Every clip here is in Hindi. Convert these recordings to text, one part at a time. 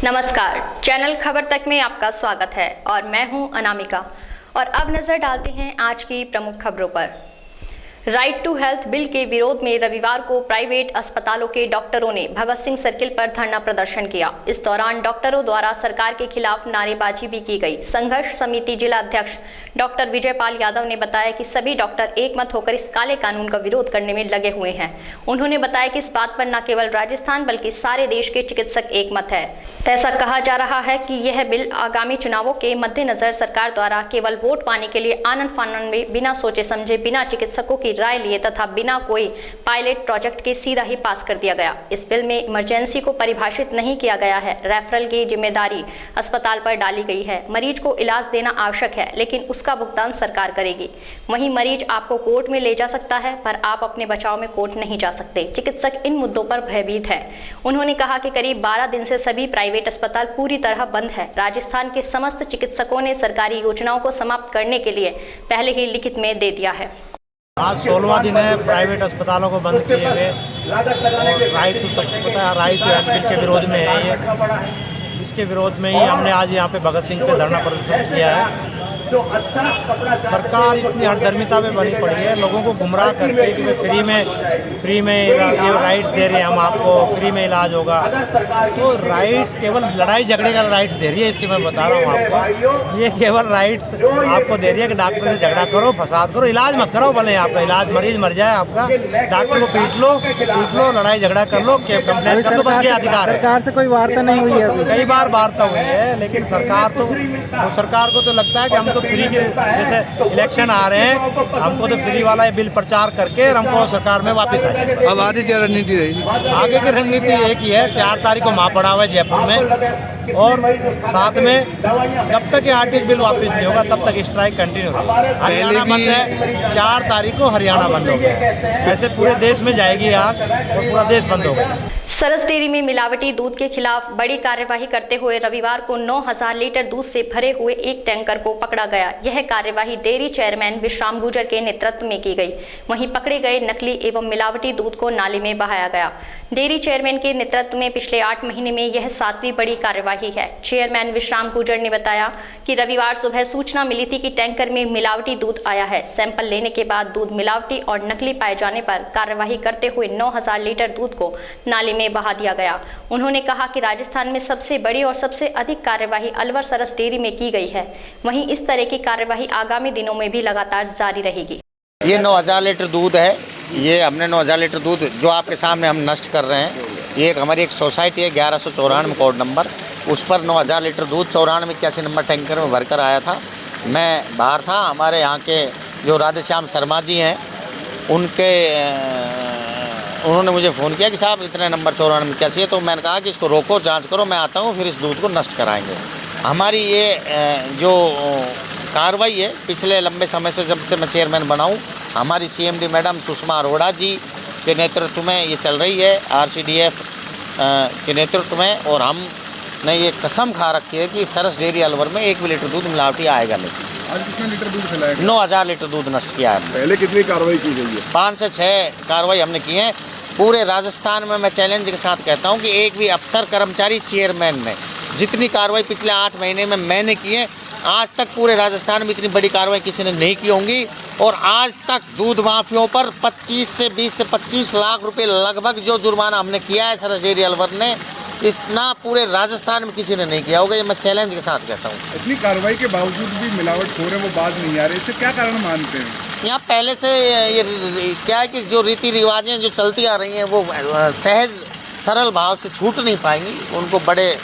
नमस्कार, चैनल खबर तक में आपका स्वागत है और मैं हूं अनामिका। और अब नजर डालते हैं आज की प्रमुख खबरों पर। राइट टू हेल्थ बिल के विरोध में रविवार को प्राइवेट अस्पतालों के डॉक्टरों ने भगत सिंह सर्किल पर धरना प्रदर्शन किया। इस दौरान डॉक्टरों द्वारा सरकार के खिलाफ नारेबाजी भी की गई। संघर्ष समिति जिला अध्यक्ष डॉक्टर विजयपाल यादव ने बताया कि सभी डॉक्टर एकमत होकर इस काले कानून का विरोध करने में लगे हुए हैं। उन्होंने बताया कि इस बात पर न केवल राजस्थान बल्कि सारे देश के चिकित्सक एकमत है। ऐसा कहा जा रहा है कि यह बिल आगामी चुनावों के मद्देनजर सरकार द्वारा केवल वोट पाने के लिए आनन फानन में बिना सोचे समझे, बिना चिकित्सकों की राय लिए तथा बिना कोई पायलट प्रोजेक्ट के सीधा ही पास कर दिया गया। इस बिल में इमरजेंसी को परिभाषित नहीं किया गया है। रेफरल की जिम्मेदारी अस्पताल पर डाली गई है। मरीज को इलाज देना आवश्यक है, लेकिन उसका भुगतान सरकार करेगी। वहीं मरीज आपको कोर्ट में ले जा सकता है, पर आप अपने बचाव में कोर्ट नहीं जा सकते। चिकित्सक इन मुद्दों पर भयभीत है। उन्होंने कहा कि करीब 12 दिन से सभी प्राइवेट अस्पताल पूरी तरह बंद है। राजस्थान के समस्त चिकित्सकों ने सरकारी योजनाओं को समाप्त करने के लिए पहले ही लिखित में दे दिया है। आज 16वां दिन है प्राइवेट अस्पतालों को बंद किए हुए। राइट टू सबको पता है, राइट टू हेल्थ बिल के विरोध में है ये। इसके विरोध में ही हमने आज यहाँ पे भगत सिंह पे धरना प्रदर्शन किया है। सरकार इतनी हठधर्मिता में बनी पड़ी है, लोगों को गुमराह करके कि फ्री में ये राइट्स दे रहे हैं, हम आपको फ्री में इलाज होगा। तो राइट्स केवल लड़ाई झगड़े का राइट्स दे रही है। इसके मैं बता रहा हूँ आपको, ये केवल राइट्स आपको दे रही है कि डॉक्टर से झगड़ा करो, फसाद करो, इलाज मत करो। भले आपका इलाज, मरीज मर जाए आपका, डॉक्टर को पीट लो, लड़ाई झगड़ा कर लो, कंप्लेंट कर लो, बस ये अधिकार है। सरकार से कोई वार्ता नहीं हुई है? कई बार वार्ता हुई है, लेकिन सरकार को तो लगता है कि हम तो फ्री के, जैसे इलेक्शन आ रहे हैं, हमको तो फ्री वाला ये बिल प्रचार करके हमको सरकार में वापस आ जाए। अब आगे क्या रणनीति रहेगी? आगे की रणनीति एक ही है, 4 तारीख को महापड़ाव है जयपुर में, और साथ में जब तक ये आर्टिक बिल वापस नहीं होगा तब तक स्ट्राइक कंटिन्यू होगा। हरियाणा बंद है, 4 तारीख को हरियाणा बंद हो गया। ऐसे पूरे देश में जाएगी आग और पूरा देश बंद हो गया। सरस डेयरी में मिलावटी दूध के खिलाफ बड़ी कार्यवाही करते हुए रविवार को 9000 लीटर दूध से भरे हुए एक टैंकर को पकड़ा गया। यह कार्यवाही डेयरी चेयरमैन विश्राम गुर्जर के नेतृत्व में की गई। वहीं पकड़े गए नकली एवं मिलावटी दूध को नाले में बहाया गया। डेयरी चेयरमैन के नेतृत्व में पिछले 8 महीने में यह 7वीं बड़ी कार्यवाही है। चेयरमैन विश्राम गुर्जर ने बताया कि रविवार सुबह सूचना मिली थी कि टैंकर में मिलावटी दूध आया है। सैंपल लेने के बाद दूध मिलावटी और नकली पाए जाने पर कार्यवाही करते हुए 9000 लीटर दूध को नाले में बहा दिया गया। उन्होंने कहा कि राजस्थान में सबसे बड़ी और सबसे अधिक कार्यवाही अलवर सरस डेयरी में की गई है। वहीं इस तरह की कार्यवाही आगामी दिनों में भी लगातार जारी रहेगी। ये 9000 लीटर दूध है। ये हमने 9000 लीटर दूध जो आपके सामने हम नष्ट कर रहे हैं। ये हमारी एक सोसाइटी है 1194 कोड नंबर, उस पर 9000 लीटर दूध 9481 नंबर टैंकर में भरकर आया था। मैं बाहर था, हमारे यहाँ के जो राधेश्याम शर्मा जी हैं उन्होंने मुझे फ़ोन किया कि साहब इतने नंबर 9481 है। तो मैंने कहा कि इसको रोको, जांच करो, मैं आता हूँ, फिर इस दूध को नष्ट कराएंगे। हमारी ये जो कार्रवाई है पिछले लंबे समय से, जब से मैं चेयरमैन बनाऊँ, हमारी CMD मैडम सुषमा अरोड़ा जी के नेतृत्व में ये चल रही है, RCDF के नेतृत्व में। और हमने ये कसम खा रखी है कि सरस डेयरी अलवर में 1 भी लीटर दूध मिलावटी आएगा नहीं। आज कितने लीटर दूध खिलाया? 9000 लीटर दूध नष्ट किया है। पहले कितनी कार्रवाई की गई है? 5 से 6 कार्रवाई हमने की है। पूरे राजस्थान में मैं चैलेंज के साथ कहता हूँ कि एक भी अफसर, कर्मचारी, चेयरमैन ने जितनी कार्रवाई पिछले 8 महीने में मैंने की है, आज तक पूरे राजस्थान में इतनी बड़ी कार्रवाई किसी ने नहीं की होंगी। और आज तक दूध माफियों पर 20 से 25 लाख रुपए लगभग जो जुर्माना हमने किया है सरस डेयरी अलवर ने, इतना पूरे राजस्थान में किसी ने नहीं किया होगा। ये मैं चैलेंज के साथ कहता हूँ। इतनी कार्रवाई के बावजूद भी मिलावट हो रहे, वो बात नहीं आ रही, इससे क्या कारण मानते हैं? यहाँ पहले से ये क्या है कि जो रीति रिवाजें जो चलती आ रही हैं वो सहज सरल भाव से छूट नहीं पाएंगी। उनको बड़े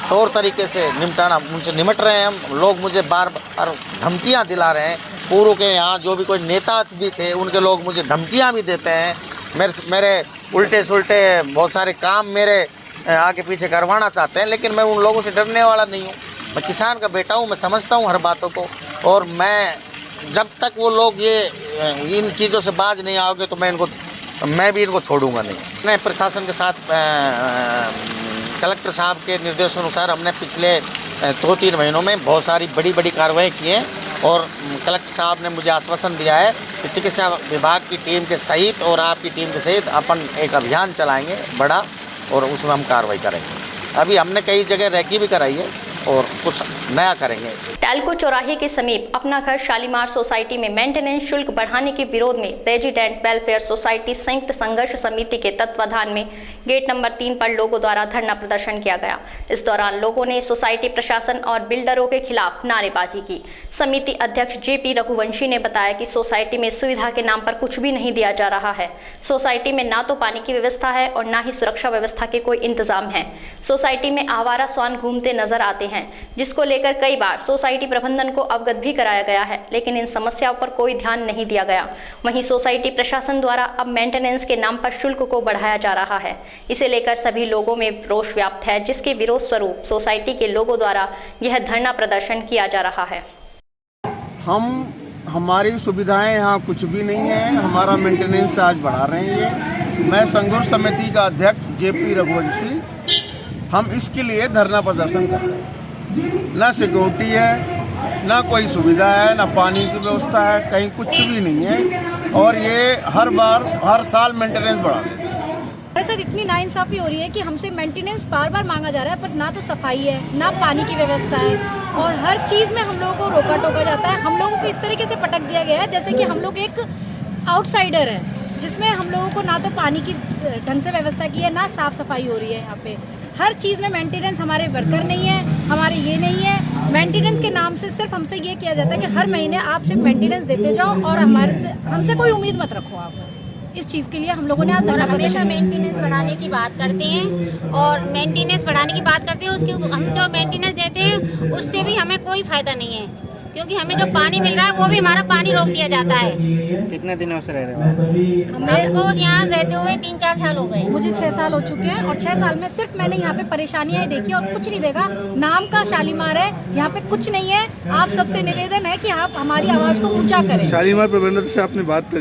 तौर तरीके से उनसे निमट रहे हैं हम। लोग मुझे बार बार धमकियाँ दिला रहे हैं। पूर्व के यहाँ जो भी कोई नेता भी थे, उनके लोग मुझे धमकियाँ भी देते हैं। मेरे उल्टे सुल्टे बहुत सारे काम मेरे आगे पीछे करवाना चाहते हैं, लेकिन मैं उन लोगों से डरने वाला नहीं हूँ। मैं किसान का बेटा हूँ, मैं समझता हूँ हर बातों को। और मैं जब तक वो लोग इन चीज़ों से बाज नहीं आओगे तो मैं भी इनको छोड़ूंगा नहीं। मैं प्रशासन के साथ कलेक्टर साहब के निर्देशानुसार हमने पिछले 2-3 महीनों में बहुत सारी बड़ी कार्रवाई की है। और कलेक्टर साहब ने मुझे आश्वासन दिया है कि चिकित्सा विभाग की टीम के सहित और आपकी टीम के सहित अपन एक अभियान चलाएंगे बड़ा, और उसमें हम कार्रवाई करेंगे। अभी हमने कई जगह रेकी भी कराई है और कुछ नया करेंगे। टैल्को चौराहे के समीप अपना घर शालीमार सोसाइटी में मेंटेनेंस शुल्क बढ़ाने के विरोध में रेजिडेंट वेलफेयर सोसाइटी संयुक्त संघर्ष समिति के तत्वाधान में गेट नंबर 3 पर लोगों द्वारा धरना प्रदर्शन किया गया। इस दौरान लोगों ने सोसाइटी प्रशासन और बिल्डरों के खिलाफ नारेबाजी की। समिति अध्यक्ष JP रघुवंशी ने बताया कि सोसाइटी में सुविधा के नाम पर कुछ भी नहीं दिया जा रहा है। सोसाइटी में ना तो पानी की व्यवस्था है और ना ही सुरक्षा व्यवस्था के कोई इंतजाम है। सोसाइटी में आवारा श्वान घूमते नजर आते हैं, जिसको लेकर कई बार सोसाइटी प्रबंधन को अवगत भी कराया गया है, लेकिन इन समस्याओं पर कोई ध्यान नहीं दिया गया। वहीं सोसाइटी प्रशासन द्वारा अब मेंटेनेंस के नाम पर शुल्क को बढ़ाया जा रहा है। इसे लेकर सभी लोगों में रोष व्याप्त है, जिसके विरोध स्वरूप सोसाइटी के लोगों द्वारा यह धरना प्रदर्शन किया जा रहा है। हमारी सुविधाएं यहाँ कुछ भी नहीं है, हमारा मेंटेनेंस आज बढ़ा रहे हैं। मैं संघर्ष समिति का अध्यक्ष JP रघुवंशी, हम इसके लिए धरना प्रदर्शन कर रहे हैं। ना सिक्योरिटी है, ना कोई सुविधा है, ना पानी की व्यवस्था है, कहीं कुछ भी नहीं है और ये हर साल मेंटेनेंस बढ़ा देते हैं। सर इतनी नाइंसाफ़ी हो रही है कि हमसे मेंटेनेंस बार बार मांगा जा रहा है, पर ना तो सफाई है, ना पानी की व्यवस्था है और हर चीज़ में हम लोगों को रोका टोका जाता है। हम लोगों को इस तरीके से पटक दिया गया है जैसे कि हम लोग एक आउटसाइडर है, जिसमें हम लोगों को ना तो पानी की ढंग से व्यवस्था की है, ना साफ़ सफाई हो रही है। यहाँ पे हर चीज़ में मेंटेनेंस, हमारे वर्कर नहीं है, हमारे ये नहीं है। मेंटेनेंस के नाम से सिर्फ हमसे ये किया जाता है कि हर महीने आप सिर्फ मेंटेनेंस देते जाओ और हमसे कोई उम्मीद मत रखो आप बस। इस चीज़ के लिए हम लोगों ने और हमेशा मेंटेनेंस बढ़ाने की बात करते हैं और मेंटेनेंस बढ़ाने की बात करते हैं, उसके हम जो मेंटेनेंस देते हैं उससे भी हमें कोई फ़ायदा नहीं है, क्योंकि हमें जो पानी मिल रहा है वो भी हमारा पानी रोक दिया जाता है। कितने दिनों से रह रहे हो? हमको यहाँ रहते हुए 3-4 साल हो गए। मुझे 6 साल हो चुके हैं और 6 साल में सिर्फ मैंने यहाँ पे परेशानियाँ ही देखी और कुछ नहीं देखा। नाम का शालीमार है, यहाँ पे कुछ नहीं है। आप सबसे निवेदन है कि आप हमारी आवाज़ को ऊंचा करें। शालीमार प्रबंधन से आपने बात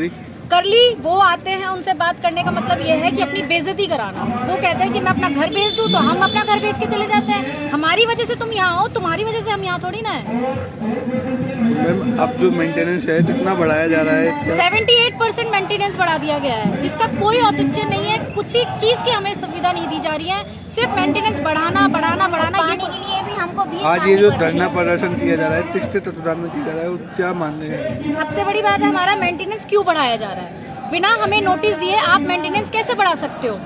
कर ली, वो आते हैं, उनसे बात करने का मतलब ये है कि अपनी बेइज्जती कराना। वो कहते हैं कि मैं अपना घर बेच दूं, तो हम अपना घर बेच के चले जाते हैं। हमारी वजह से तुम यहाँ हो, तुम्हारी वजह से हम यहाँ थोड़ी ना है। मैम अब जो मेंटेनेंस है कितना बढ़ाया जा रहा है? 78% मेंटेनेंस बढ़ा दिया गया है, जिसका कोई औचित्य नहीं है। कुछ ही चीज़ की हमें सुविधा नहीं दी जा रही है, सिर्फ मेंटेनेंस बढ़ाना। पानी के लिए भी हमको भी आज ये जो धरना प्रदर्शन किया जा रहा है किसके तत्वाधान में किया जा रहा है, क्या मानने हैं? सबसे बड़ी बात है हमारा मेंटेनेंस क्यों बढ़ाया जा रहा है? बिना हमें नोटिस दिए आप मेंटेनेंस कैसे बढ़ा सकते हो?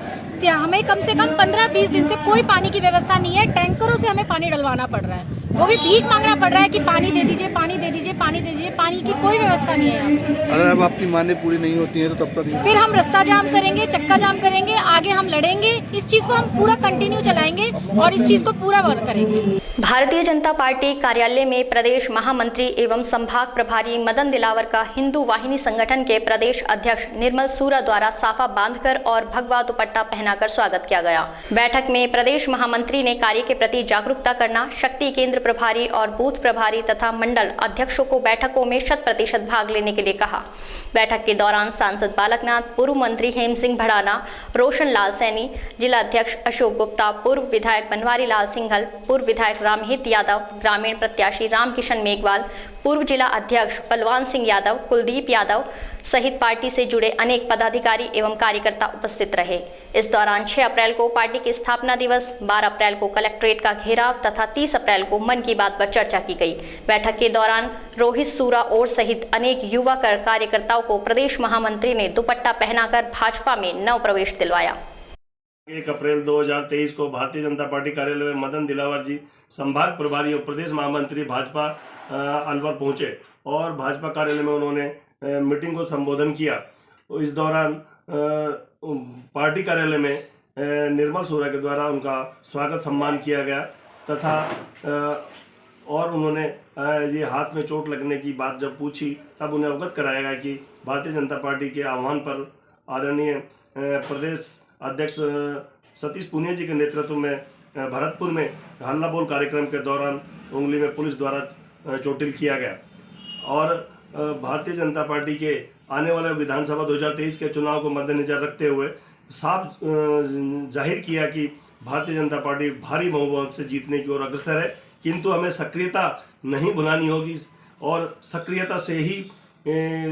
हमें कम से कम 15-20 दिन से कोई पानी की व्यवस्था नहीं है। टैंकरों से हमें पानी डलवाना पड़ रहा है, वो भी भीख मांगना पड़ रहा है कि पानी दे दीजिए, पानी दे दीजिए, पानी दे दीजिए। पानी की कोई व्यवस्था नहीं है। अगर अब आपकी मांगें पूरी नहीं होती हैं तो तब तक फिर हम रास्ता जाम करेंगे, चक्का जाम करेंगे, आगे हम लड़ेंगे। इस चीज़ को हम पूरा कंटिन्यू चलाएंगे और इस चीज़ को पूरा वर्क करेंगे। भारतीय जनता पार्टी कार्यालय में प्रदेश महामंत्री एवं संभाग प्रभारी मदन दिलावर का हिंदू वाहिनी संगठन के प्रदेश अध्यक्ष निर्मल सूरा द्वारा साफा बांधकर और भगवा दुपट्टा पहनाकर स्वागत किया गया। बैठक में प्रदेश महामंत्री ने कार्य के प्रति जागरूकता करना, शक्ति केंद्र प्रभारी और बूथ प्रभारी तथा मंडल अध्यक्षों को बैठकों में 100% भाग लेने के लिए कहा। बैठक के दौरान सांसद बालकनाथ, पूर्व मंत्री हेम सिंह भड़ाना, रोशन लाल सैनी, जिला अध्यक्ष अशोक गुप्ता, पूर्व विधायक बनवारी लाल सिंघल, पूर्व विधायक रामहित यादव, ग्रामीण प्रत्याशी रामकिशन मेघवाल, पूर्व जिला अध्यक्ष बलवान सिंह यादव, कुलदीप यादव सहित पार्टी से जुड़े अनेक पदाधिकारी एवं कार्यकर्ता उपस्थित रहे। इस दौरान 6 अप्रैल को पार्टी के स्थापना दिवस, 12 अप्रैल को कलेक्ट्रेट का घेराव तथा 30 अप्रैल को मन की बात पर चर्चा की गई। बैठक के दौरान रोहित सूरा और सहित अनेक युवा कार्यकर्ताओं को प्रदेश महामंत्री ने दुपट्टा पहनाकर भाजपा में नव प्रवेश दिलवाया। 1 अप्रैल 2023 को भारतीय जनता पार्टी कार्यालय में मदन दिलावर जी संभाग प्रभारी और प्रदेश महामंत्री भाजपा अलवर पहुंचे और भाजपा कार्यालय में उन्होंने मीटिंग को संबोधन किया। तो इस दौरान पार्टी कार्यालय में निर्मल सूरा के द्वारा उनका स्वागत सम्मान किया गया तथा और उन्होंने ये हाथ में चोट लगने की बात जब पूछी तब उन्हें अवगत कराया गया कि भारतीय जनता पार्टी के आह्वान पर आदरणीय प्रदेश अध्यक्ष सतीश पुनिया जी के नेतृत्व में भरतपुर में हल्ला बोल कार्यक्रम के दौरान उंगली में पुलिस द्वारा चोटिल किया गया और भारतीय जनता पार्टी के आने वाले विधानसभा 2023 के चुनाव को मद्देनजर रखते हुए साफ जाहिर किया कि भारतीय जनता पार्टी भारी बहुमत से जीतने की ओर अग्रसर है, किंतु हमें सक्रियता नहीं भुलानी होगी और सक्रियता से ही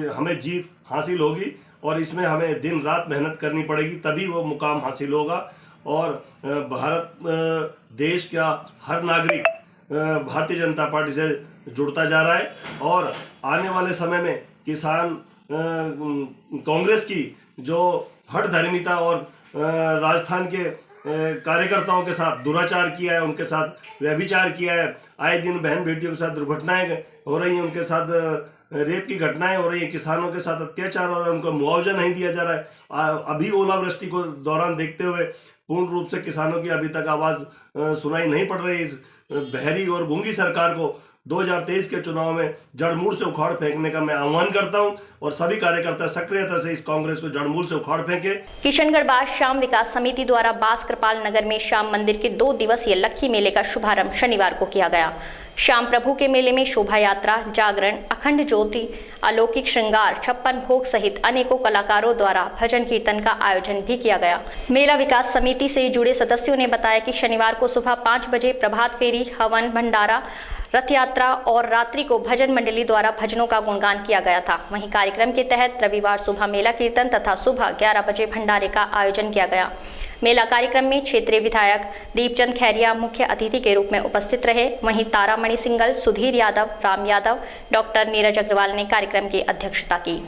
हमें जीत हासिल होगी और इसमें हमें दिन रात मेहनत करनी पड़ेगी, तभी वो मुकाम हासिल होगा। और भारत देश का हर नागरिक भारतीय जनता पार्टी से जुड़ता जा रहा है और आने वाले समय में किसान कांग्रेस की जो हठधर्मिता और राजस्थान के कार्यकर्ताओं के साथ दुराचार किया है, उनके साथ व्यभिचार किया है, आए दिन बहन बेटियों के साथ दुर्घटनाएं हो रही हैं, उनके साथ रेप की घटनाएं हो रही हैं, किसानों के साथ अत्याचार हो रहा है, उनको मुआवजा नहीं दिया जा रहा है। अभी ओलावृष्टि को दौरान देखते हुए पूर्ण रूप से किसानों की अभी तक आवाज़ सुनाई नहीं पड़ रही। इस बहरी और गूंगी सरकार को 2023 के चुनाव में जड़मूल से उखाड़ फेंकने का मैं आह्वान करता हूं और सभी कार्यकर्ता सक्रियता से इस कांग्रेस को जड़मूल से उखाड़ फेंके। किशनगढ़ बाद श्याम विकास समिति द्वारा बास कृपाल नगर में श्याम मंदिर के 2 दिवसीय लक्खी मेले का शुभारंभ शनिवार को किया गया। श्याम प्रभु के मेले में शोभा यात्रा, जागरण, अखंड ज्योति, अलौकिक श्रृंगार, 56 भोग सहित अनेकों कलाकारों द्वारा भजन कीर्तन का आयोजन भी किया गया। मेला विकास समिति से जुड़े सदस्यों ने बताया कि शनिवार को सुबह 5 बजे प्रभात फेरी, हवन, भंडारा, रथ यात्रा और रात्रि को भजन मंडली द्वारा भजनों का गुणगान किया गया था। वहीं कार्यक्रम के तहत रविवार सुबह मेला कीर्तन तथा सुबह 11 बजे भंडारे का आयोजन किया गया। मेला कार्यक्रम में क्षेत्रीय विधायक दीपचंद खैरिया मुख्य अतिथि के रूप में उपस्थित रहे। वहीं तारामणि सिंगल, सुधीर यादव, राम यादव, डॉक्टर नीरज अग्रवाल ने कार्यक्रम की अध्यक्षता की।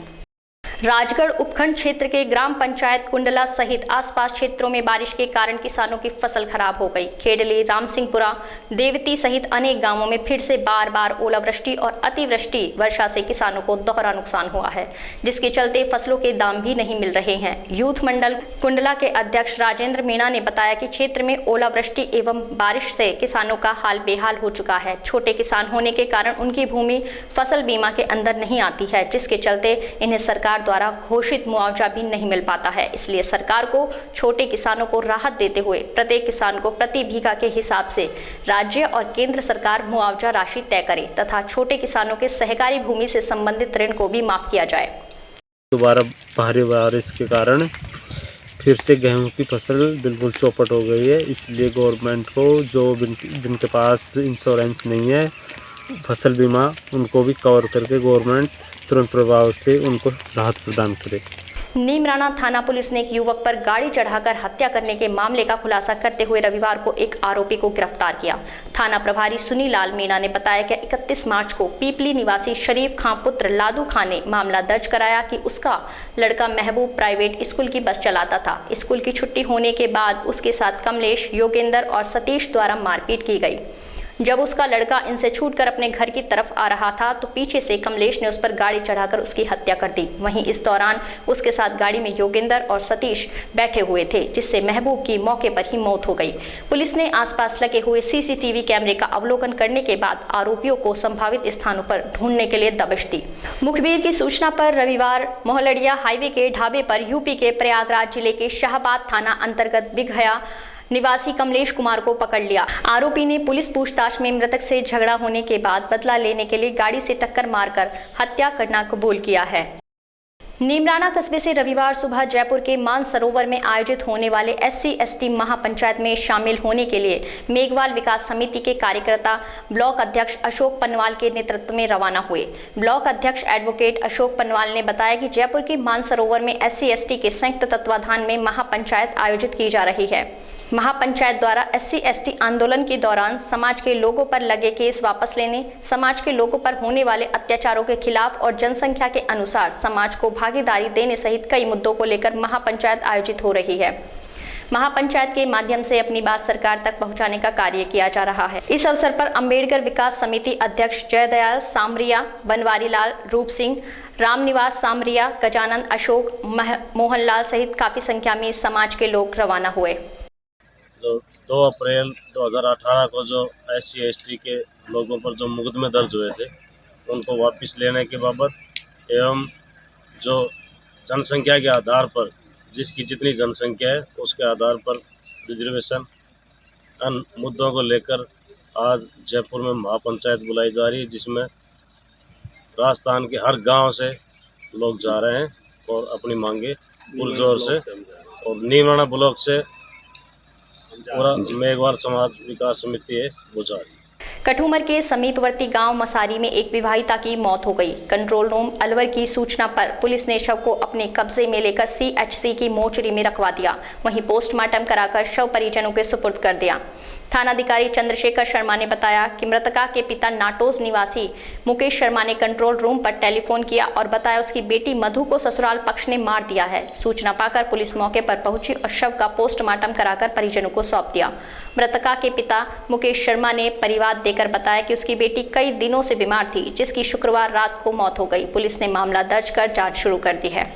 राजगढ़ उपखंड क्षेत्र के ग्राम पंचायत कुंडला सहित आसपास क्षेत्रों में बारिश के कारण किसानों की फसल खराब हो गई। खेडली, रामसिंहपुरा, देवती सहित अनेक गांवों में फिर से बार बार ओलावृष्टि और अतिवृष्टि वर्षा से किसानों को दोहरा नुकसान हुआ है, जिसके चलते फसलों के दाम भी नहीं मिल रहे हैं। यूथ मंडल कुंडला के अध्यक्ष राजेंद्र मीणा ने बताया कि क्षेत्र में ओलावृष्टि एवं बारिश से किसानों का हाल बेहाल हो चुका है। छोटे किसान होने के कारण उनकी भूमि फसल बीमा के अंदर नहीं आती है, जिसके चलते इन्हें सरकार द्वारा घोषित मुआवजा भी नहीं मिल पाता है। इसलिए सरकार को छोटे किसानों को राहत देते हुए प्रत्येक किसान को प्रति बीघा के हिसाब से राज्य और केंद्र सरकार मुआवजा राशि तय करे तथा छोटे किसानों के सहकारी भूमि से संबंधित ऋण को भी माफ किया जाए। दोबारा भारी बारिश के कारण फिर से गेहूं की फसल बिल्कुल चौपट हो गई है। इसलिए गवर्नमेंट को जो जिनके पास इंश्योरेंस नहीं है फसल बीमा, उनको भी कवर करके गवर्नमेंट तुरंत प्रभाव से उनको राहत प्रदान करे। नीमराना थाना पुलिस ने एक युवक पर गाड़ी चढ़ाकर हत्या करने के मामले का खुलासा करते हुए रविवार को एक आरोपी को गिरफ्तार किया। थाना प्रभारी सुनीलाल मीणा ने बताया कि 31 मार्च को पीपली निवासी शरीफ खां पुत्र लादू खां ने मामला दर्ज कराया कि उसका लड़का महबूब प्राइवेट स्कूल की बस चलाता था। स्कूल की छुट्टी होने के बाद उसके साथ कमलेश, योगेंद्र और सतीश द्वारा मारपीट की गई। जब उसका लड़का इनसे छूटकर अपने घर की तरफ आ रहा था तो पीछे से कमलेश ने उस पर गाड़ी चढ़ाकर उसकी हत्या कर दी। वहीं इस दौरान उसके साथ गाड़ी में योगेंद्र और सतीश बैठे हुए थे, जिससे महबूब की मौके पर ही मौत हो गई। पुलिस ने आसपास लगे हुए सीसीटीवी कैमरे का अवलोकन करने के बाद आरोपियों को संभावित स्थानों पर ढूंढने के लिए दबिश दी। मुखबिर की सूचना पर रविवार मोहलड़िया हाईवे के ढाबे पर यूपी के प्रयागराज जिले के शाहबाद थाना अंतर्गत बिघया निवासी कमलेश कुमार को पकड़ लिया। आरोपी ने पुलिस पूछताछ में मृतक से झगड़ा होने के बाद बदला लेने के लिए गाड़ी से टक्कर मारकर हत्या करना कबूल किया है। नीमराना कस्बे से रविवार सुबह जयपुर के मानसरोवर में आयोजित होने वाले SC/ST महापंचायत में शामिल होने के लिए मेघवाल विकास समिति के कार्यकर्ता ब्लॉक अध्यक्ष अशोक पनवाल के नेतृत्व में रवाना हुए। ब्लॉक अध्यक्ष एडवोकेट अशोक पनवाल ने बताया कि जयपुर के मानसरोवर में SC/ST के संयुक्त तत्वाधान में महापंचायत आयोजित की जा रही है। महापंचायत द्वारा SC/ST आंदोलन के दौरान समाज के लोगों पर लगे केस वापस लेने, समाज के लोगों पर होने वाले अत्याचारों के खिलाफ और जनसंख्या के अनुसार समाज को भागीदारी देने सहित कई मुद्दों को लेकर महापंचायत आयोजित हो रही है। महापंचायत के माध्यम से अपनी बात सरकार तक पहुंचाने का कार्य किया जा रहा है। इस अवसर पर अंबेडकर विकास समिति अध्यक्ष जयदयाल सामरिया, बनवारी लाल, रूप सिंह, रामनिवास सामरिया, गजानंद, अशोक, मोहनलाल सहित काफी संख्या में समाज के लोग रवाना हुए। 2 अप्रैल 2018 को जो SC/ST के लोगों पर जो मुकदमे दर्ज हुए थे उनको वापस लेने के बाबत एवं जो जनसंख्या के आधार पर जिसकी जितनी जनसंख्या है उसके आधार पर रिजर्वेशन अन मुद्दों को लेकर आज जयपुर में महापंचायत बुलाई जा रही है, जिसमें राजस्थान के हर गांव से लोग जा रहे हैं और अपनी मांगे पुरजोर से, और नीमराना ब्लॉक से पूरा मेघवाल समाज विकास समिति है वो जा रही है। कठूमर के समीपवर्ती गांव मसारी में एक विवाहिता की मौत हो गई। कंट्रोल रूम अलवर की सूचना पर पुलिस ने शव को अपने कब्जे में लेकर CHC की मोर्चरी में रखवा दिया। वहीं पोस्टमार्टम कराकर शव परिजनों के सुपुर्द कर दिया। थानाधिकारी चंद्रशेखर शर्मा ने बताया कि मृतका के पिता नाटोज निवासी मुकेश शर्मा ने कंट्रोल रूम पर टेलीफोन किया और बताया उसकी बेटी मधु को ससुराल पक्ष ने मार दिया है। सूचना पाकर पुलिस मौके पर पहुंची और शव का पोस्टमार्टम कराकर परिजनों को सौंप दिया। मृतका के पिता मुकेश शर्मा ने परिवाद देकर बताया कि उसकी बेटी कई दिनों से बीमार थी, जिसकी शुक्रवार रात को मौत हो गई। पुलिस ने मामला दर्ज कर जांच शुरू कर दी है।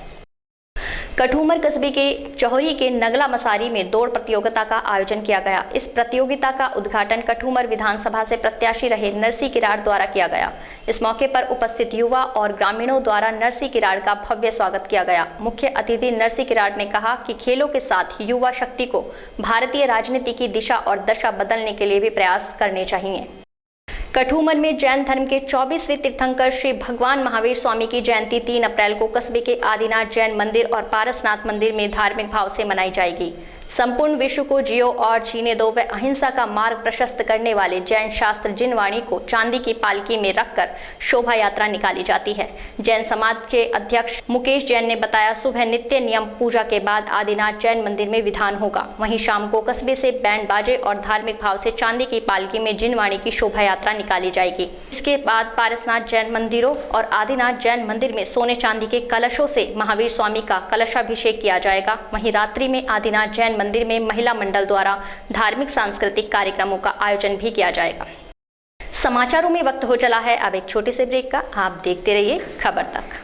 कठूमर कस्बे के चौहरी के नगला मसारी में दौड़ प्रतियोगिता का आयोजन किया गया। इस प्रतियोगिता का उद्घाटन कठूमर विधानसभा से प्रत्याशी रहे नरसी किराड़ द्वारा किया गया। इस मौके पर उपस्थित युवा और ग्रामीणों द्वारा नरसी किराड़ का भव्य स्वागत किया गया। मुख्य अतिथि नरसी किराड़ ने कहा कि खेलों के साथ युवा शक्ति को भारतीय राजनीति की दिशा और दशा बदलने के लिए भी प्रयास करने चाहिए। कठूमर में जैन धर्म के 24वें तीर्थंकर श्री भगवान महावीर स्वामी की जयंती 3 अप्रैल को कस्बे के आदिनाथ जैन मंदिर और पारसनाथ मंदिर में धार्मिक भाव से मनाई जाएगी। संपूर्ण विश्व को जियो और जीने दो व अहिंसा का मार्ग प्रशस्त करने वाले जैन शास्त्र जिनवाणी को चांदी की पालकी में रखकर शोभा यात्रा निकाली जाती है। जैन समाज के अध्यक्ष मुकेश जैन ने बताया, सुबह नित्य नियम पूजा के बाद आदिनाथ जैन मंदिर में विधान होगा। वहीं शाम को कस्बे से बैंड बाजे और धार्मिक भाव से चांदी की पालकी में जिनवाणी की शोभा यात्रा निकाली जाएगी। इसके बाद पारसनाथ जैन मंदिरों और आदिनाथ जैन मंदिर में सोने चांदी के कलशों से महावीर स्वामी का कलशाभिषेक किया जाएगा। वहीं रात्रि में आदिनाथ जैन मंदिर में महिला मंडल द्वारा धार्मिक सांस्कृतिक कार्यक्रमों का आयोजन भी किया जाएगा। समाचारों में वक्त हो चला है अब एक छोटे से ब्रेक का। आप देखते रहिए खबर तक।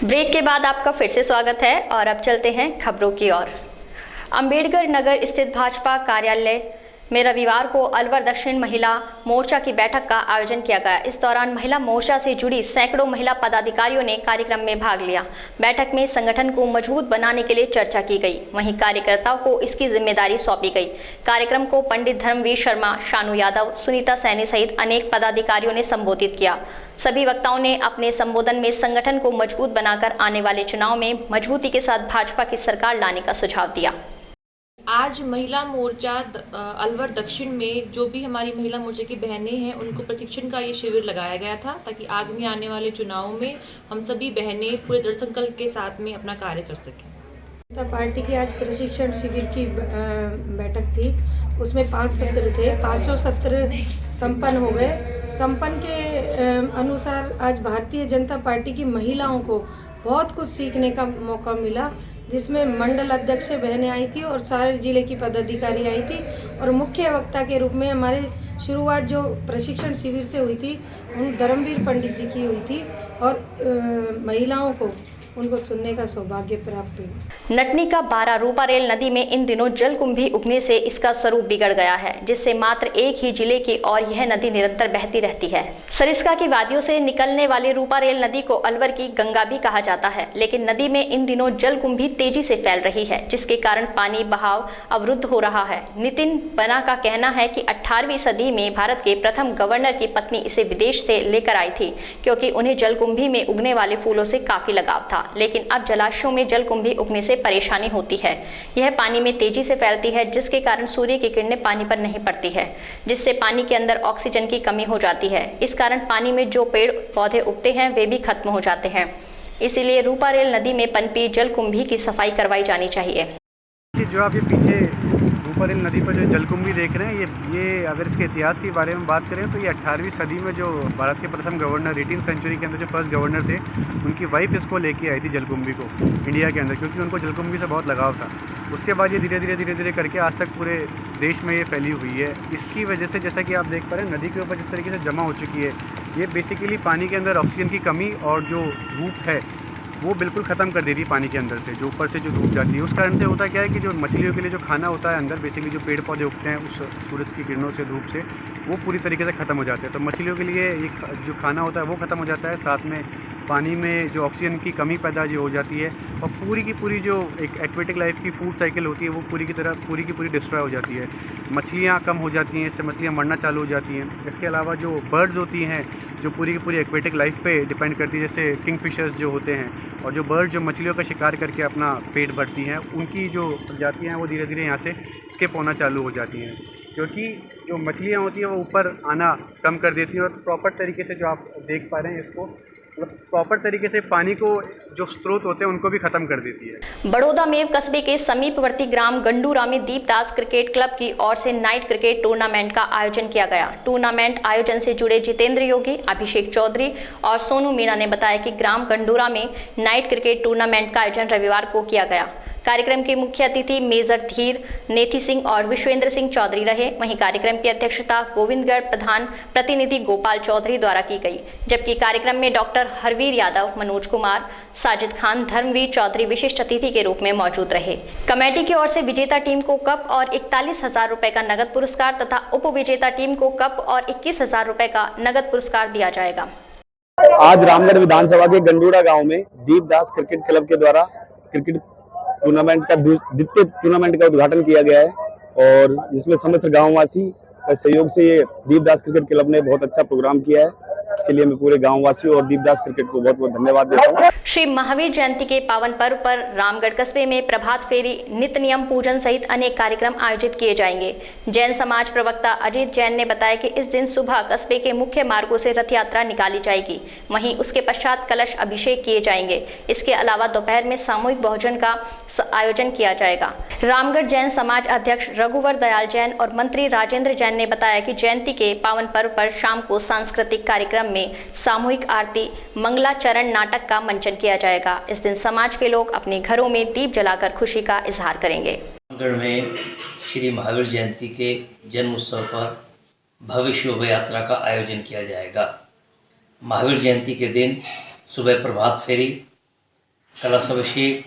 ब्रेक के बाद आपका फिर से स्वागत है और अब चलते हैं खबरों की ओर। अंबेडकर नगर स्थित भाजपा कार्यालय में रविवार को अलवर दक्षिण महिला मोर्चा की बैठक का आयोजन किया गया। इस दौरान महिला मोर्चा से जुड़ी सैकड़ों महिला पदाधिकारियों ने कार्यक्रम में भाग लिया। बैठक में संगठन को मजबूत बनाने के लिए चर्चा की गई। वहीं कार्यकर्ताओं को इसकी जिम्मेदारी सौंपी गई। कार्यक्रम को पंडित धर्मवीर शर्मा, शानू यादव, सुनीता सैनी सहित अनेक पदाधिकारियों ने संबोधित किया। सभी वक्ताओं ने अपने संबोधन में संगठन को मजबूत बनाकर आने वाले चुनाव में मजबूती के साथ भाजपा की सरकार लाने का सुझाव दिया। आज महिला मोर्चा अलवर दक्षिण में जो भी हमारी महिला मोर्चा की बहनें हैं उनको प्रशिक्षण का ये शिविर लगाया गया था ताकि आगामी आने वाले चुनाव में हम सभी बहनें पूरे दृढ़ संकल्प के साथ में अपना कार्य कर सकें। पार्टी की आज प्रशिक्षण शिविर की बैठक थी, उसमें 5 सत्र थे। 5 सत्र संपन्न हो गए। संपन्न के अनुसार आज भारतीय जनता पार्टी की महिलाओं को बहुत कुछ सीखने का मौका मिला, जिसमें मंडल अध्यक्ष बहनें आई थी और सारे जिले की पदाधिकारी आई थी और मुख्य वक्ता के रूप में हमारे शुरुआत जो प्रशिक्षण शिविर से हुई थी उन धर्मवीर पंडित जी की हुई थी और महिलाओं को उनको सुनने का सौभाग्य प्राप्त हुआ। नटनी का 12 रूपा रेल नदी में इन दिनों जलकुंभी उगने से इसका स्वरूप बिगड़ गया है, जिससे मात्र एक ही जिले की और यह नदी निरंतर बहती रहती है। सरिस्का की वादियों से निकलने वाली रूपा रेल नदी को अलवर की गंगा भी कहा जाता है, लेकिन नदी में इन दिनों जलकुंभी तेजी से फैल रही है, जिसके कारण पानी बहाव अवरुद्ध हो रहा है। नितिन बना का कहना है कि 18वीं सदी में भारत के प्रथम गवर्नर की पत्नी इसे विदेश से लेकर आई थी, क्योंकि उन्हें जलकुंभी में उगने वाले फूलों से काफी लगाव था। लेकिन अब जलाशयों में जलकुंभी उगने से परेशानी होती है। यह पानी में तेजी से फैलती है, जिसके कारण सूर्य की किरणें पानी पर नहीं पड़ती है, जिससे पानी के अंदर ऑक्सीजन की कमी हो जाती है। इस कारण पानी में जो पेड़ पौधे उगते हैं वे भी खत्म हो जाते हैं। इसीलिए रूपा रेल नदी में पनपी जलकुंभी की सफाई करवाई जानी चाहिए। जो आपके पीछे परेल नदी पर जो जलकुंभी देख रहे हैं, ये अगर इसके इतिहास के बारे में बात करें तो ये 18वीं सदी में जो भारत के प्रथम गवर्नर 18th सेंचुरी के अंदर जो फर्स्ट गवर्नर थे, उनकी वाइफ इसको लेके आई थी जलकुंभी को इंडिया के अंदर, क्योंकि उनको जलकुंभी से बहुत लगाव था। उसके बाद ये धीरे धीरे करके आज तक पूरे देश में ये फैली हुई है। इसकी वजह से जैसा कि आप देख पा रहे हैं, नदी के ऊपर जिस तरीके से जमा हो चुकी है, ये बेसिकली पानी के अंदर ऑक्सीजन की कमी और जो धूप है वो बिल्कुल ख़त्म कर देती है पानी के अंदर से, जो ऊपर से जो धूप जाती है। उस कारण से होता क्या है कि जो मछलियों के लिए जो खाना होता है अंदर, बेसिकली जो पेड़ पौधे उगते हैं उस सूरज की किरणों से, धूप से, वो पूरी तरीके से ख़त्म हो जाते हैं। तो मछलियों के लिए ये जो खाना होता है वो ख़त्म हो जाता है, साथ में पानी में जो ऑक्सीजन की कमी पैदा जो हो जाती है, और पूरी की पूरी जो एक एक्वेटिक लाइफ की फूड साइकिल होती है वो पूरी की पूरी डिस्ट्रॉय हो जाती है। मछलियाँ कम हो जाती हैं, इससे मछलियाँ मरना चालू हो जाती हैं। इसके अलावा जो बर्ड्स होती हैं जो पूरी की पूरी एक्वेटिक लाइफ पे डिपेंड करती है, जैसे किंगफिशर्स जो होते हैं, और जो बर्ड जो मछलियों का शिकार करके अपना पेट भरती हैं, उनकी जो प्रजातियाँ हैं वो धीरे धीरे यहाँ से स्किप होना चालू हो जाती हैं, क्योंकि जो मछलियाँ होती हैं वो ऊपर आना कम कर देती हैं। और प्रॉपर तरीके से जो आप देख पा रहे हैं इसको, प्रॉपर तरीके से पानी को जो स्रोत होते हैं उनको भी खत्म कर देती है। बड़ौदा में कस्बे के समीपवर्ती ग्राम गंडूरा में दीपदास क्रिकेट क्लब की ओर से नाइट क्रिकेट टूर्नामेंट का आयोजन किया गया। टूर्नामेंट आयोजन से जुड़े जितेंद्र योगी, अभिषेक चौधरी और सोनू मीणा ने बताया कि ग्राम गंडूरा में नाइट क्रिकेट टूर्नामेंट का आयोजन रविवार को किया गया। कार्यक्रम के मुख्य अतिथि मेजर धीर, नेथी सिंह और विश्वेंद्र सिंह चौधरी रहे। वहीं कार्यक्रम की अध्यक्षता गोविंदगढ़ प्रधान प्रतिनिधि गोपाल चौधरी द्वारा की गई, जबकि कार्यक्रम में डॉक्टर हरवीर यादव, मनोज कुमार, साजिद खान, धर्मवीर चौधरी विशिष्ट अतिथि के रूप में मौजूद रहे। कमेटी की ओर से विजेता टीम को कप और 41,000 रुपए का नगद पुरस्कार तथा उप विजेता टीम को कप और 21,000 रुपए का नगद पुरस्कार दिया जाएगा। आज रामगढ़ विधानसभा के गंडूरा गाँव में दीपदास क्रिकेट क्लब के द्वारा क्रिकेट टूर्नामेंट का द्वितीय टूर्नामेंट का उद्घाटन किया गया है, और जिसमें समस्त गांववासी के सहयोग से ये दीपदास क्रिकेट क्लब ने बहुत अच्छा प्रोग्राम किया है। इसके लिए मैं पूरे गांववासियों और दीपदास क्रिकेट को बहुत बहुत धन्यवाद देता हूँ। श्री महावीर जयंती के पावन पर्व पर रामगढ़ कस्बे में प्रभात फेरी, नित्य नियम पूजन सहित अनेक कार्यक्रम आयोजित किए जाएंगे। जैन समाज प्रवक्ता अजीत जैन ने बताया कि इस दिन सुबह कस्बे के मुख्य मार्गों से रथ यात्रा निकाली जाएगी, वहीं उसके पश्चात कलश अभिषेक किए जाएंगे। इसके अलावा दोपहर में सामूहिक भोजन का आयोजन किया जाएगा। रामगढ़ जैन समाज अध्यक्ष रघुवर दयाल जैन और मंत्री राजेंद्र जैन ने बताया कि जयंती के पावन पर्व पर शाम को सांस्कृतिक कार्यक्रम में सामूहिक आरती, मंगलाचरण नाटक का मंचन किया जाएगा। इस दिन समाज के लोग अपने घरों में दीप जलाकर खुशी का इजहार करेंगे। रामगढ़ में श्री महावीर जयंती के जन्म उत्सव पर भव्य शोभा यात्रा का आयोजन किया जाएगा। महावीर जयंती के दिन सुबह प्रभात फेरी, कलश अभिषेक,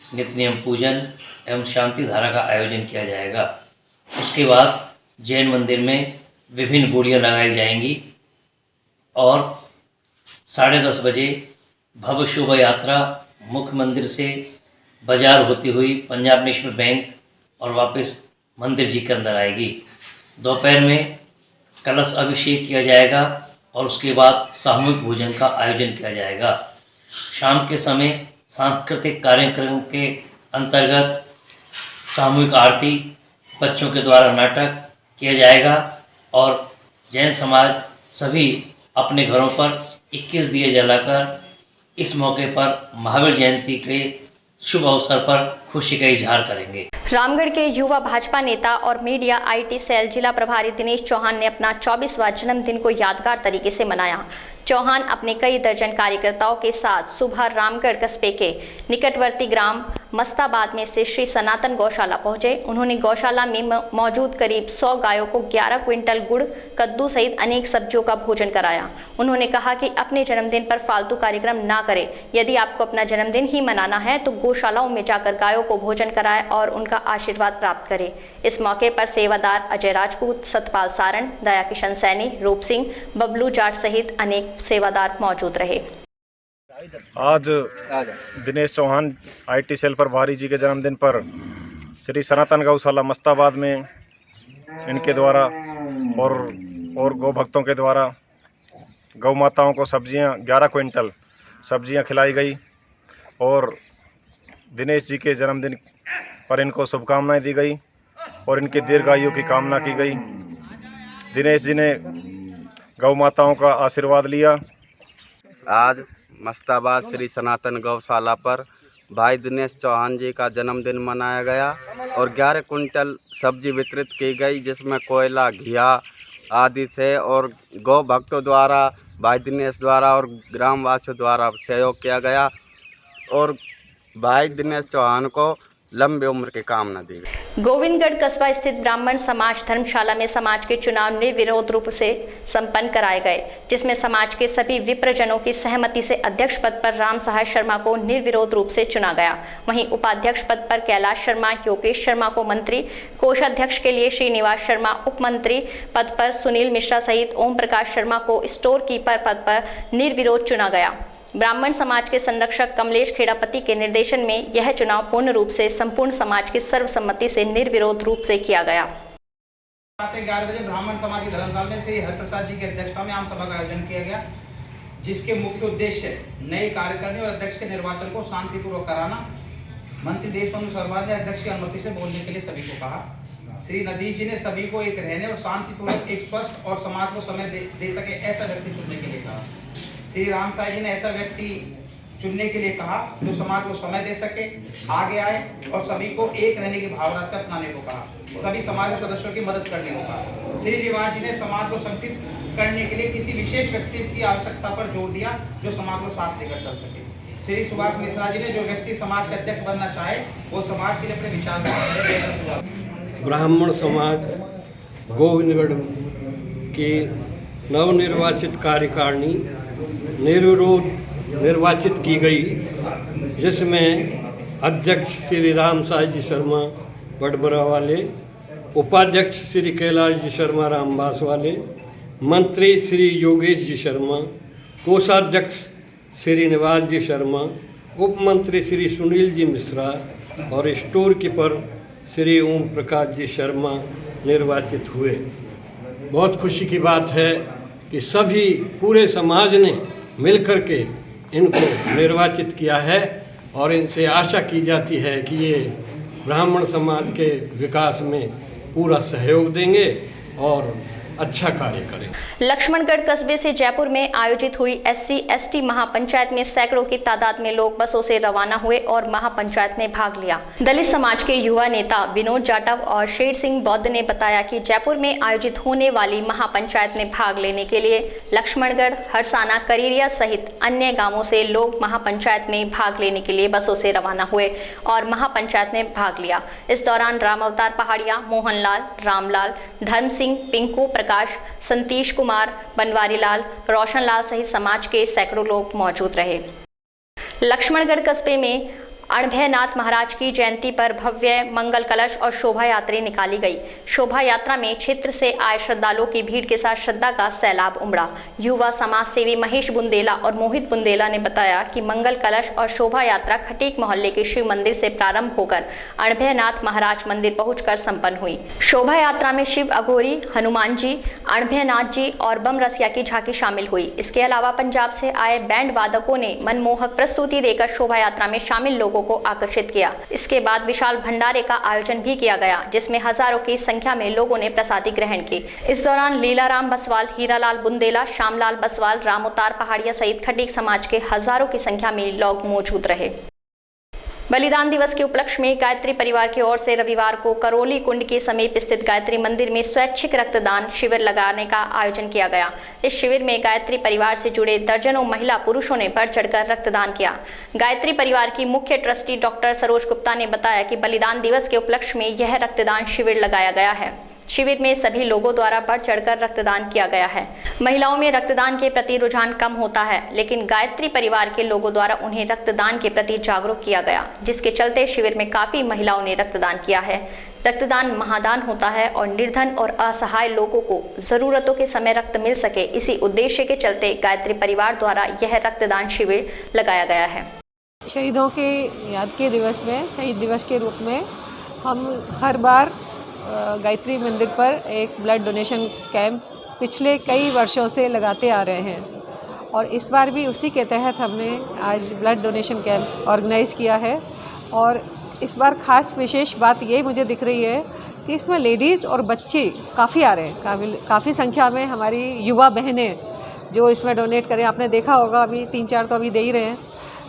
नित्य नियम पूजन एवं शांति धारा का आयोजन किया जाएगा। उसके बाद जैन मंदिर में विभिन्न बोलियां लगाई जाएंगी और 10:30 बजे भव्य शोभा यात्रा मुख्य मंदिर से बाजार होती हुई पंजाब नेशनल बैंक और वापस मंदिर जी के अंदर आएगी। दोपहर में कलश अभिषेक किया जाएगा और उसके बाद सामूहिक भोजन का आयोजन किया जाएगा। शाम के समय सांस्कृतिक कार्यक्रम के अंतर्गत सामूहिक आरती, बच्चों के द्वारा नाटक किया जाएगा और जैन समाज सभी अपने घरों पर 21 दिए जलाकर इस मौके पर महावीर जयंती के शुभ अवसर पर खुशी का इजहार करेंगे। रामगढ़ के युवा भाजपा नेता और मीडिया IT सेल जिला प्रभारी दिनेश चौहान ने अपना 24वां जन्मदिन को यादगार तरीके से मनाया। चौहान अपने कई दर्जन कार्यकर्ताओं के साथ सुबह रामगढ़ कस्बे के निकटवर्ती ग्राम मस्ताबाद में से श्री सनातन गौशाला पहुंचे। उन्होंने गौशाला में मौजूद करीब 100 गायों को 11 क्विंटल गुड़, कद्दू सहित अनेक सब्जियों का भोजन कराया। उन्होंने कहा कि अपने जन्मदिन पर फालतू कार्यक्रम ना करें। यदि आपको अपना जन्मदिन ही मनाना है तो गौशालाओं में जाकर गायों को भोजन कराएं और उनका आशीर्वाद प्राप्त करें। इस मौके पर सेवादार अजय राजपूत, सतपाल सारण, दया किशन सैनी, रूप सिंह, बबलू जाट सहित अनेक सेवादार मौजूद रहे। आज दिनेश चौहान IT सेल प्रभारी जी के जन्मदिन पर श्री सनातन गौशाला मस्ताबाद में इनके द्वारा और गौ भक्तों के द्वारा गौ माताओं को सब्जियां 11 क्विंटल सब्जियां खिलाई गई और दिनेश जी के जन्मदिन पर इनको शुभकामनाएं दी गई और इनकी दीर्घायु की कामना की गई। दिनेश जी ने गौ माताओं का आशीर्वाद लिया। आज मस्ताबाद श्री सनातन गौशाला पर भाई दिनेश चौहान जी का जन्मदिन मनाया गया और 11 कुंटल सब्जी वितरित की गई, जिसमें कोयला, घिया आदि थे। और गौ भक्तों द्वारा, भाई दिनेश द्वारा और ग्रामवासियों द्वारा सहयोग किया गया और भाई दिनेश चौहान को लंबी उम्र की कामना दी गई। गोविंदगढ़ कस्बा स्थित ब्राह्मण समाज धर्मशाला में समाज के चुनाव निर्विरोध रूप से संपन्न कराए गए, जिसमें समाज के सभी विप्रजनों की सहमति से अध्यक्ष पद पर राम सहाय शर्मा को निर्विरोध रूप से चुना गया। वहीं उपाध्यक्ष पद पर कैलाश शर्मा, योगेश शर्मा को मंत्री, कोषाध्यक्ष के लिए श्रीनिवास शर्मा, उप मंत्री पद पर सुनील मिश्रा सहित ओम प्रकाश शर्मा को स्टोर कीपर पद पर निर्विरोध चुना गया। ब्राह्मण समाज के संरक्षक कमलेश खेड़ापति के निर्देशन में यह चुनाव पूर्ण रूप से संपूर्ण समाज की सर्वसम्मति से निर्विरोध रूप से किया गया। 11 बजे ब्राह्मण समाज की धर्मशाला में श्री हरिप्रसाद जी की अध्यक्षता में आम सभा का आयोजन किया गया, जिसके मुख्य उद्देश्य नए कार्यकारिणी और अध्यक्ष के निर्वाचन को शांतिपूर्वक कराना। मंत्री देशबंधु सर्मा ने अध्यक्ष की अनुमति से बोलने के लिए सभी को कहा। श्री नदीश जी ने सभी को एक रहने और शांतिपूर्वक एक स्वस्थ और समाज को समय दे सके ऐसा व्यक्ति चुनने के लिए कहा। श्री राम साई जी ने ऐसा व्यक्ति चुनने के लिए कहा जो समाज को समय दे सके, आगे आए और सभी को एक रहने की भावना से अपनाने को कहा। सभी समाज के सदस्यों की मदद करने को कहा। श्री रिवाज जी ने समाज को संगठित करने के लिए किसी विशेष व्यक्ति की आवश्यकता पर जोर दिया जो समाज को साथ लेकर चल सके। श्री सुभाष मिश्रा जी ने जो व्यक्ति समाज के अध्यक्ष बनना चाहे वो समाज के लिए अपने विचार। ब्राह्मण समाज गोविंदगढ़ की नवनिर्वाचित कार्यकारिणी निर्विरोध निर्वाचित की गई, जिसमें अध्यक्ष श्री राम साई जी शर्मा बड़बरा वाले, उपाध्यक्ष श्री कैलाश जी शर्मा रामबास वाले, मंत्री श्री योगेश जी शर्मा, कोषाध्यक्ष श्री निवास जी शर्मा, उप मंत्री श्री सुनील जी मिश्रा और स्टोर कीपर श्री ओम प्रकाश जी शर्मा निर्वाचित हुए। बहुत खुशी की बात है कि सभी पूरे समाज ने मिलकर के इनको निर्वाचित किया है और इनसे आशा की जाती है कि ये ब्राह्मण समाज के विकास में पूरा सहयोग देंगे और अच्छा कार्य करें। लक्ष्मणगढ़ कस्बे से जयपुर में आयोजित हुई SC/ST महापंचायत में सैकड़ों की तादाद में लोग बसों से रवाना हुए और महापंचायत में भाग लिया। दलित समाज के युवा नेता विनोद जाटव और शेर सिंह बौद्ध ने बताया कि जयपुर में आयोजित होने वाली महापंचायत में भाग लेने के लिए लक्ष्मणगढ़, हरसाना, करीरिया सहित अन्य गाँवों से लोग महापंचायत में भाग लेने के लिए बसों से रवाना हुए और महापंचायत में भाग लिया। इस दौरान राम अवतार पहाड़िया, मोहनलाल, रामलाल, धर्म सिंह, पिंकू, प्रकाश, संतीश कुमार, बनवारी लाल, रोशन लाल सहित समाज के सैकड़ों लोग मौजूद रहे। लक्ष्मणगढ़ कस्बे में अणभयनाथ महाराज की जयंती पर भव्य मंगल कलश और शोभा यात्रा निकाली गई। शोभा यात्रा में क्षेत्र से आए श्रद्धालुओं की भीड़ के साथ श्रद्धा का सैलाब उमड़ा। युवा समाज सेवी महेश बुंदेला और मोहित बुंदेला ने बताया कि मंगल कलश और शोभा यात्रा खटीक मोहल्ले के शिव मंदिर से प्रारंभ होकर अणभयनाथ महाराज मंदिर पहुंचकर संपन्न हुई। शोभा यात्रा में शिव अघोरी, हनुमान जी, अणभयनाथ जी और बम रसिया की झांकी शामिल हुई। इसके अलावा पंजाब से आए बैंड वादकों ने मनमोहक प्रस्तुति देकर शोभा यात्रा में शामिल लोगों को आकर्षित किया। इसके बाद विशाल भंडारे का आयोजन भी किया गया, जिसमें हजारों की संख्या में लोगों ने प्रसादी ग्रहण की। इस दौरान लीलाराम बसवाल, हीरालाल बुंदेला, श्यामलाल बसवाल, राम अवतार पहाड़िया सहित खटीक समाज के हजारों की संख्या में लोग मौजूद रहे। बलिदान दिवस के उपलक्ष्य में गायत्री परिवार की ओर से रविवार को करौली कुंड के समीप स्थित गायत्री मंदिर में स्वैच्छिक रक्तदान शिविर लगाने का आयोजन किया गया। इस शिविर में गायत्री परिवार से जुड़े दर्जनों महिला पुरुषों ने बढ़ चढ़कर रक्तदान किया। गायत्री परिवार की मुख्य ट्रस्टी डॉक्टर सरोज गुप्ता ने बताया कि बलिदान दिवस के उपलक्ष्य में यह रक्तदान शिविर लगाया गया है। शिविर में सभी लोगों द्वारा बढ़ चढ़कर रक्तदान किया गया है। महिलाओं में रक्तदान के प्रति रुझान कम होता है, लेकिन गायत्री परिवार के लोगों द्वारा उन्हें रक्तदान के प्रति जागरूक किया गया, जिसके चलते शिविर में काफी महिलाओं ने रक्तदान किया है। रक्तदान महादान होता है और निर्धन और असहाय लोगों को जरूरतों के समय रक्त मिल सके, इसी उद्देश्य के चलते गायत्री परिवार द्वारा यह रक्तदान शिविर लगाया गया है। शहीदों के याद के दिवस में, शहीद दिवस के रूप में हम हर बार गायत्री मंदिर पर एक ब्लड डोनेशन कैंप पिछले कई वर्षों से लगाते आ रहे हैं और इस बार भी उसी के तहत हमने आज ब्लड डोनेशन कैंप ऑर्गेनाइज़ किया है। और इस बार ख़ास विशेष बात ये मुझे दिख रही है कि इसमें लेडीज़ और बच्चे काफ़ी आ रहे हैं, काफ़ी संख्या में हमारी युवा बहनें जो इसमें डोनेट करें। आपने देखा होगा अभी 3-4 तो अभी दे ही रहे हैं,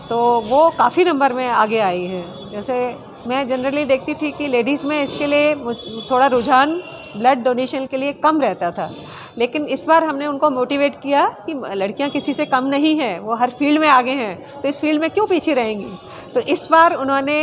तो वो काफ़ी नंबर में आगे आई हैं। जैसे मैं जनरली देखती थी कि लेडीज़ में इसके लिए थोड़ा रुझान ब्लड डोनेशन के लिए कम रहता था, लेकिन इस बार हमने उनको मोटिवेट किया कि लड़कियां किसी से कम नहीं हैं, वो हर फील्ड में आगे हैं, तो इस फील्ड में क्यों पीछे रहेंगी। तो इस बार उन्होंने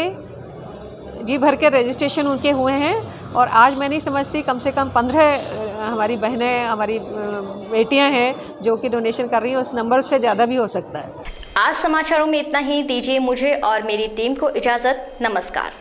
जी भर के रजिस्ट्रेशन उनके हुए हैं और आज मैं नहीं समझती कम से कम 15 हमारी बहनें, हमारी बेटियां हैं जो कि डोनेशन कर रही हैं। उस नंबर से ज़्यादा भी हो सकता है। आज समाचारों में इतना ही। दीजिए मुझे और मेरी टीम को इजाज़त। नमस्कार।